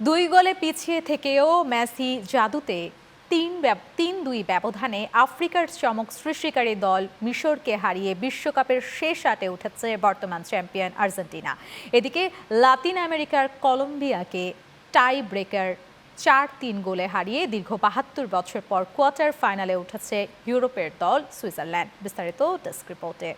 2 গোলে পিছিয়ে থেকেও মেসি জাদুতে 3-2 ব্যবধানে আফ্রিকার চমক সৃষ্টিকারী দল মিশরকে হারিয়ে বিশ্বকাপের শেষ আটে উঠেছে বর্তমান চ্যাম্পিয়ন আর্জেন্টিনা। এদিকে লাতিন আমেরিকার কলম্বিয়াকে টাই ব্রেকার 4-3 গোলে হারিয়ে দীর্ঘ 72 বছর পর কোয়ার্টার ফাইনালে উঠেছে ইউরোপের দল সুইজারল্যান্ড। বিস্তারিত ডেস্ক রিপোর্টে।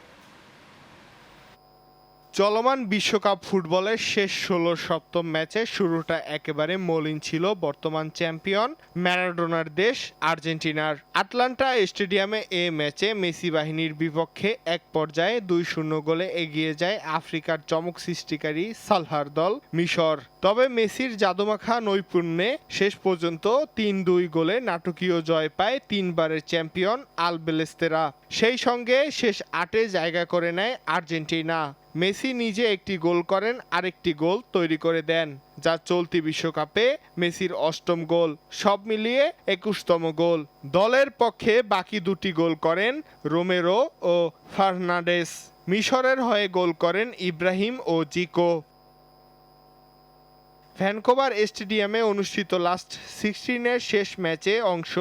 চলমান বিশ্বকাপ ফুটবলের শেষ 16 সপ্তম ম্যাচে শুরুটা একেবারে মলিন ছিল বর্তমান চ্যাম্পিয়ন ম্যারাডোনার দেশ আর্জেন্টিনার। আটলান্টা স্টেডিয়ামে এ ম্যাচে মেসি বাহিনীর বিপক্ষে এক পর্যায়ে 2-0 গোলে এগিয়ে যায় আফ্রিকার চমক সৃষ্টিকারী সালহার দল মিশর। তবে মেসির জাদুমাখা নৈপুণ্যে শেষ পর্যন্ত 3-2 গোলে নাটকীয় জয় পায় তিনবারের চ্যাম্পিয়ন আলবেলেস্তেরা। সেই সঙ্গে শেষ আটে জায়গা করে নেয় আর্জেন্টিনা। মেসি নিজে একটি গোল করেন, আরেকটি গোল তৈরি করে দেন, যা চলতি বিশ্বকাপে মেসির 8ম গোল। সব মিলিয়ে 21তম গোল। দলের পক্ষে বাকি দুটি গোল করেন রোমেরো ও ফার্নান্ডেস। মিশরের হয়ে গোল করেন ইব্রাহিম ও জিকো। ভ্যানকোভার স্টেডিয়ামে অনুষ্ঠিত লাস্ট 16-এর শেষ ম্যাচে অংশ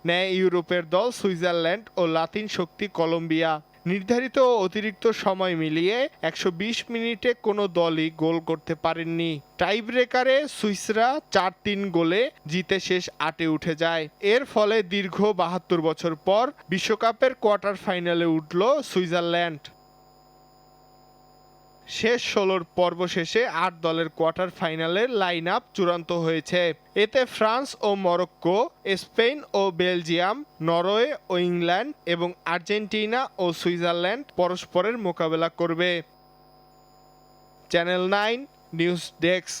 নেয় ইউরোপের দল সুইজারল্যান্ড ও লাতিন শক্তি কলম্বিয়া। নির্ধারিত অতিরিক্ত সময় মিলিয়ে 120 মিনিটে কোনো দলই গোল করতে পারেননি। টাইব্রেকারে সুইসরা 4-3 গোলে জিতে শেষ আটে উঠে যায়। এর ফলে দীর্ঘ 72 বছর পর বিশ্বকাপের কোয়ার্টার ফাইনালে উঠল সুইজারল্যান্ড। শেষ 16 পর্ব শেষে 8 দলের কোয়ার্টার ফাইনালের লাইন আপ চূড়ান্ত হয়েছে। এতে ফ্রান্স ও মরক্কো, স্পেন ও বেলজিয়াম, নরওয়ে ও ইংল্যান্ড এবং আর্জেন্টিনা ও সুইজারল্যান্ড পরস্পরের মোকাবেলা করবে। Channel 9 news desk.